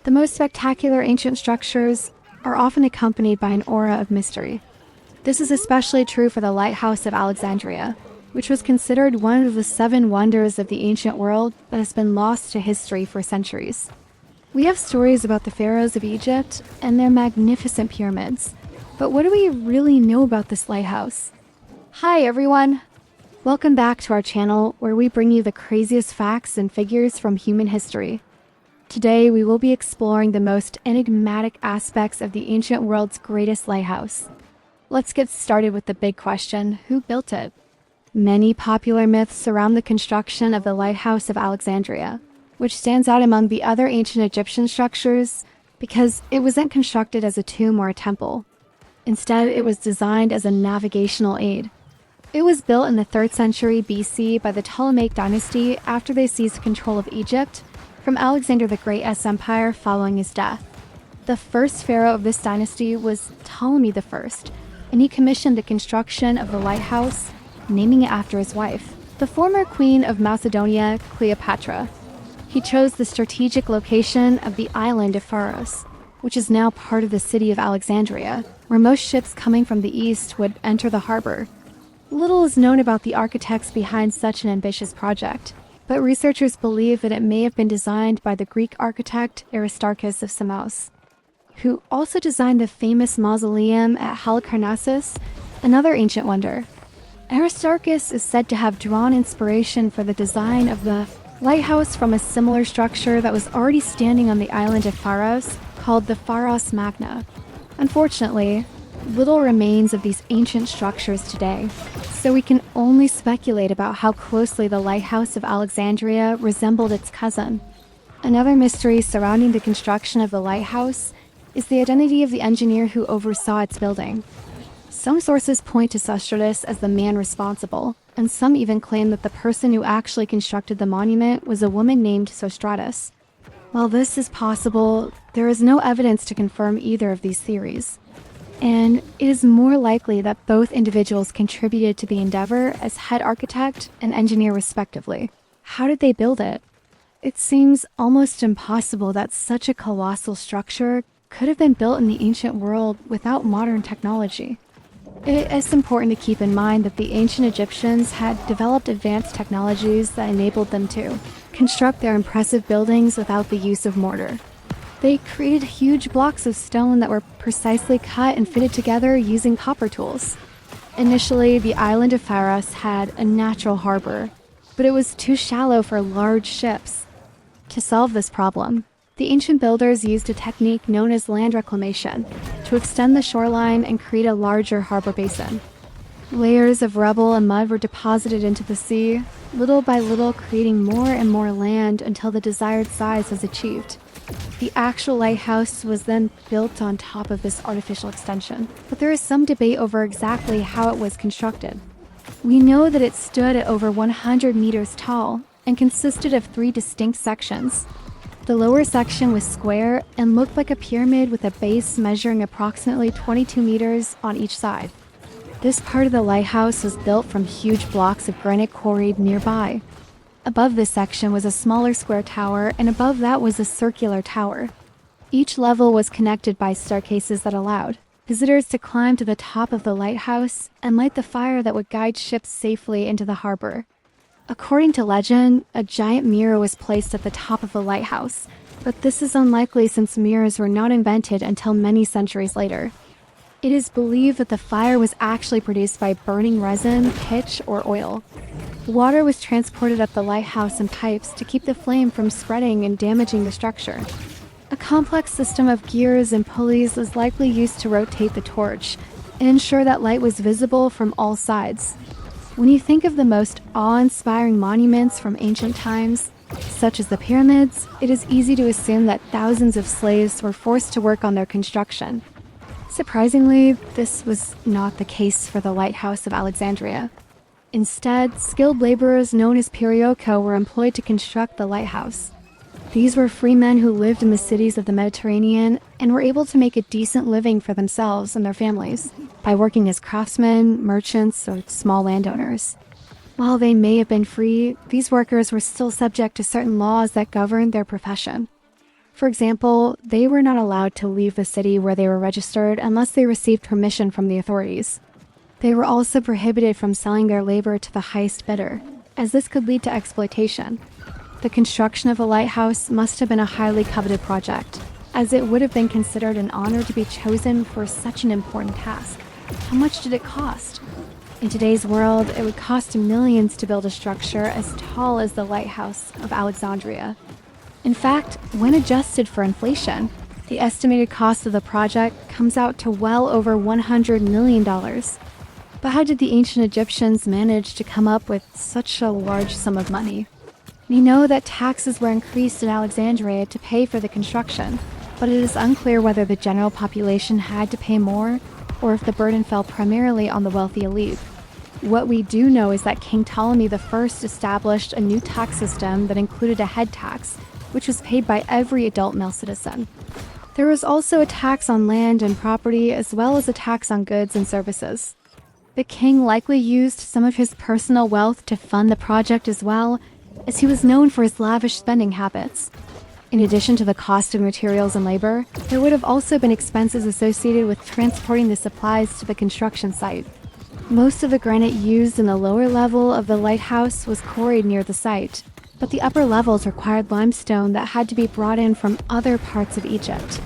The most spectacular ancient structures are often accompanied by an aura of mystery. This is especially true for the Lighthouse of Alexandria, which was considered one of the 7 wonders of the ancient world that has been lost to history for centuries. We have stories about the pharaohs of Egypt and their magnificent pyramids, but what do we really know about this lighthouse? Hi everyone! Welcome back to our channel where we bring you the craziest facts and figures from human history. Today we will be exploring the most enigmatic aspects of the ancient world's greatest lighthouse. Let's get started with the big question: who built it? Many popular myths surround the construction of the Lighthouse of Alexandria, which stands out among the other ancient Egyptian structures because it wasn't constructed as a tomb or a temple. Instead, it was designed as a navigational aid. It was built in the 3rd century BC by the Ptolemaic dynasty after they seized control of Egypt from Alexander the Great's empire following his death. The first pharaoh of this dynasty was Ptolemy I, and he commissioned the construction of the lighthouse, naming it after his wife, the former queen of Macedonia, Cleopatra. He chose the strategic location of the island of Pharos, which is now part of the city of Alexandria, where most ships coming from the east would enter the harbor. Little is known about the architects behind such an ambitious project, but researchers believe that it may have been designed by the Greek architect Aristarchus of Samos, who also designed the famous mausoleum at Halicarnassus, another ancient wonder. Aristarchus is said to have drawn inspiration for the design of the lighthouse from a similar structure that was already standing on the island of Pharos, called the Pharos Magna. Unfortunately, little remains of these ancient structures today, so we can only speculate about how closely the Lighthouse of Alexandria resembled its cousin. Another mystery surrounding the construction of the lighthouse is the identity of the engineer who oversaw its building. Some sources point to Sostratus as the man responsible, and some even claim that the person who actually constructed the monument was a woman named Sostratus. While this is possible, there is no evidence to confirm either of these theories, and it is more likely that both individuals contributed to the endeavor as head architect and engineer respectively. How did they build it? It seems almost impossible that such a colossal structure could have been built in the ancient world without modern technology. It is important to keep in mind that the ancient Egyptians had developed advanced technologies that enabled them to construct their impressive buildings without the use of mortar. They created huge blocks of stone that were precisely cut and fitted together using copper tools. Initially, the island of Pharos had a natural harbor, but it was too shallow for large ships. To solve this problem, the ancient builders used a technique known as land reclamation to extend the shoreline and create a larger harbor basin. Layers of rubble and mud were deposited into the sea, little by little creating more and more land until the desired size was achieved. The actual lighthouse was then built on top of this artificial extension, but there is some debate over exactly how it was constructed. We know that it stood at over 100 meters tall and consisted of 3 distinct sections. The lower section was square and looked like a pyramid with a base measuring approximately 22 meters on each side. This part of the lighthouse was built from huge blocks of granite quarried nearby. Above this section was a smaller square tower, and above that was a circular tower. Each level was connected by staircases that allowed visitors to climb to the top of the lighthouse and light the fire that would guide ships safely into the harbor. According to legend, a giant mirror was placed at the top of the lighthouse, but this is unlikely since mirrors were not invented until many centuries later. It is believed that the fire was actually produced by burning resin, pitch, or oil. Water was transported up the lighthouse in pipes to keep the flame from spreading and damaging the structure. A complex system of gears and pulleys was likely used to rotate the torch and ensure that light was visible from all sides. When you think of the most awe-inspiring monuments from ancient times, such as the pyramids, it is easy to assume that thousands of slaves were forced to work on their construction. Surprisingly, this was not the case for the Lighthouse of Alexandria. Instead, skilled laborers known as perioko were employed to construct the lighthouse. These were free men who lived in the cities of the Mediterranean and were able to make a decent living for themselves and their families by working as craftsmen, merchants, or small landowners. While they may have been free, these workers were still subject to certain laws that governed their profession. For example, they were not allowed to leave the city where they were registered unless they received permission from the authorities. They were also prohibited from selling their labor to the highest bidder, as this could lead to exploitation. The construction of a lighthouse must have been a highly coveted project, as it would have been considered an honor to be chosen for such an important task. How much did it cost? In today's world, it would cost millions to build a structure as tall as the Lighthouse of Alexandria. In fact, when adjusted for inflation, the estimated cost of the project comes out to well over $100 million. But how did the ancient Egyptians manage to come up with such a large sum of money? We know that taxes were increased in Alexandria to pay for the construction, but it is unclear whether the general population had to pay more or if the burden fell primarily on the wealthy elite. What we do know is that King Ptolemy I established a new tax system that included a head tax, which was paid by every adult male citizen. There was also a tax on land and property, as well as a tax on goods and services. The king likely used some of his personal wealth to fund the project as well, as he was known for his lavish spending habits. In addition to the cost of materials and labor, there would have also been expenses associated with transporting the supplies to the construction site. Most of the granite used in the lower level of the lighthouse was quarried near the site, but the upper levels required limestone that had to be brought in from other parts of Egypt.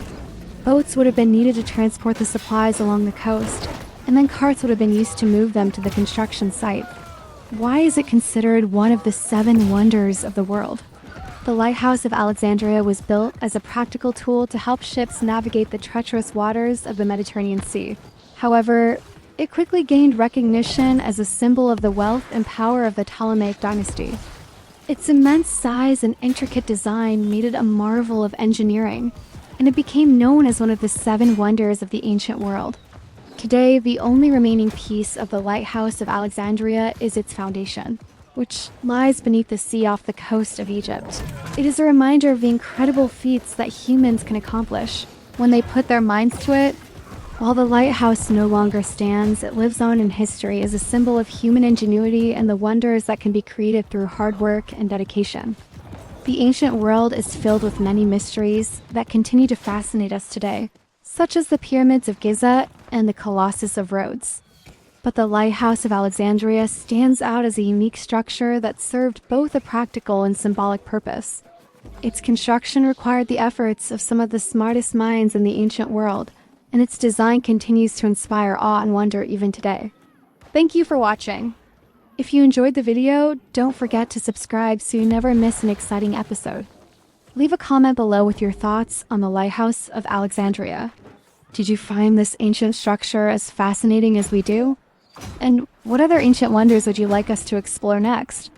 Boats would have been needed to transport the supplies along the coast, and then carts would have been used to move them to the construction site. Why is it considered one of the 7 wonders of the world? The Lighthouse of Alexandria was built as a practical tool to help ships navigate the treacherous waters of the Mediterranean Sea. However, it quickly gained recognition as a symbol of the wealth and power of the Ptolemaic dynasty. Its immense size and intricate design made it a marvel of engineering, and it became known as one of the 7 wonders of the ancient world. Today, the only remaining piece of the Lighthouse of Alexandria is its foundation, which lies beneath the sea off the coast of Egypt. It is a reminder of the incredible feats that humans can accomplish when they put their minds to it. While the lighthouse no longer stands, it lives on in history as a symbol of human ingenuity and the wonders that can be created through hard work and dedication. The ancient world is filled with many mysteries that continue to fascinate us today, such as the pyramids of Giza and the Colossus of Rhodes. But the Lighthouse of Alexandria stands out as a unique structure that served both a practical and symbolic purpose. Its construction required the efforts of some of the smartest minds in the ancient world, and its design continues to inspire awe and wonder even today. Thank you for watching. If you enjoyed the video, don't forget to subscribe so you never miss an exciting episode. Leave a comment below with your thoughts on the Lighthouse of Alexandria. Did you find this ancient structure as fascinating as we do? And what other ancient wonders would you like us to explore next?